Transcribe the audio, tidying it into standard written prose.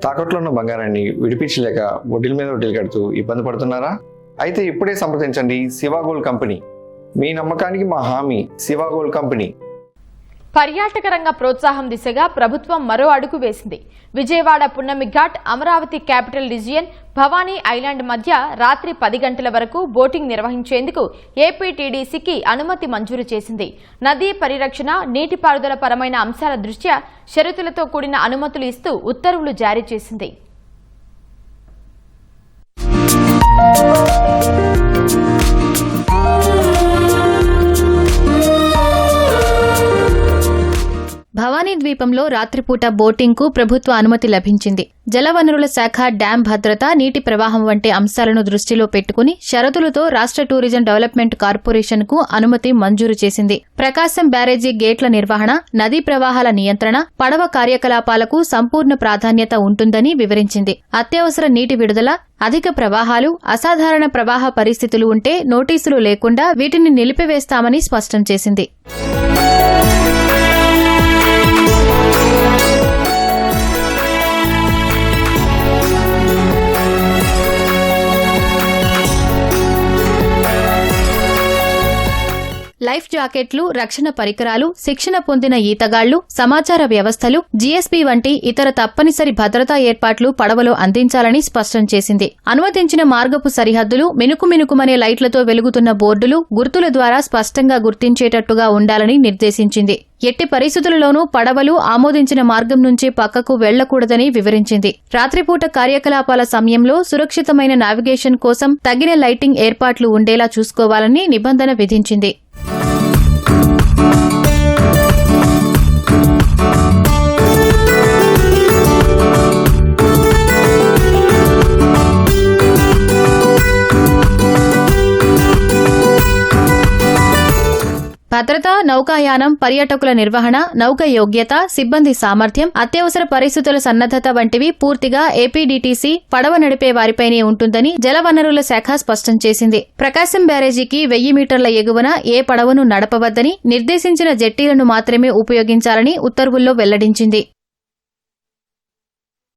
తాకట్లో ఉన్న బంగారాన్ని విడిపించలేక వడ్డీల మీద వడ్డీలు కడుతూ ఇబ్బంది పడుతున్నారా? అయితే ఇప్పుడే సంప్రదించండి శివ గోల్డ్ కంపెనీ. మీ నమ్మకానికి మా హామీ శివ గోల్డ్ కంపెనీ. పర్యాటక రంగ ప్రోత్సాహం దిశగా ప్రభుత్వం మరో అడుగు వేసింది. విజయవాడ పున్నమి ghat, Amaravati capital region, Bhavani island మధ్య రాత్రి 10 గంటల వరకు బోటింగ్ నిర్వహించేందుకు ఏపీటీడీసీకి అనుమతి మంజూరు చేసింది. నదీ పరిరక్షణ, నీటిపారుదల పరమైన అంశాల దృష్ట్యా షరతులతో కూడిన అనుమతులు ఇస్తూ ఉత్తర్వులు జారీ చేసింది. భవానీ ద్వీపంలో రాత్రిపూట బోటింగ్ కు ప్రభుత్వ అనుమతి లభించింది. జలవనరుల శాఖ, డ్యాం భద్రత, నీటి ప్రవాహం వంటి అంశాలను దృష్టిలో పెట్టుకుని షరతులతో రాష్ట్ర టూరిజం డెవలప్మెంట్ కార్పొరేషన్ కు అనుమతి మంజూరు చేసింది. ప్రకాశం బ్యారేజీ గేట్ల నిర్వహణ, నదీ ప్రవాహాల నియంత్రణ, పడవ కార్యకలాపాలకు సంపూర్ణ ప్రాధాన్యత ఉంటుందని వివరించింది. అత్యవసర నీటి విడుదల, అధిక ప్రవాహాలు, అసాధారణ ప్రవాహ పరిస్థితులు ఉంటే నోటీసులు లేకుండా వీటిని నిలిపివేస్తామని స్పష్టం చేసింది. లైఫ్ జాకెట్లు, రక్షణ పరికరాలు, శిక్షణ పొందిన ఈతగాళ్లు, సమాచార వ్యవస్థలు, జీఎస్పీ వంటి ఇతర తప్పనిసరి భద్రతా ఏర్పాట్లు పడవలో అందించాలని స్పష్టం చేసింది. అనుమతించిన మార్గపు సరిహద్దులు మినుకుమినుకుమనే లైట్లతో వెలుగుతున్న బోర్డులు, గుర్తుల ద్వారా స్పష్టంగా గుర్తించేటట్టుగా ఉండాలని నిర్దేశించింది. ఎట్టి పరిస్థితులలోనూ పడవలు ఆమోదించిన మార్గం నుంచి పక్కకు వెళ్లకూడదని వివరించింది. రాత్రిపూట కార్యకలాపాల సమయంలో సురక్షితమైన నావిగేషన్ కోసం తగిన లైటింగ్ ఏర్పాట్లు ఉండేలా చూసుకోవాలని నిబంధన విధించింది. భద్రత, నౌకాయానం, పర్యాటకుల నిర్వహణ, నౌక యోగ్యత, సిబ్బంది సామర్థ్యం, అత్యవసర పరిస్థితుల సన్నద్దత వంటివి పూర్తిగా ఏపీడీటీసీ పడవ నడిపే వారిపైనే ఉంటుందని జలవనరుల శాఖ స్పష్టం చేసింది. ప్రకాశం బ్యారేజీకి 1000 మీటర్ల ఎగువన ఏ పడవను నడపవద్దని, నిర్దేశించిన జెట్టీలను మాత్రమే ఉపయోగించాలని ఉత్తర్వుల్లో వెల్లడించింది.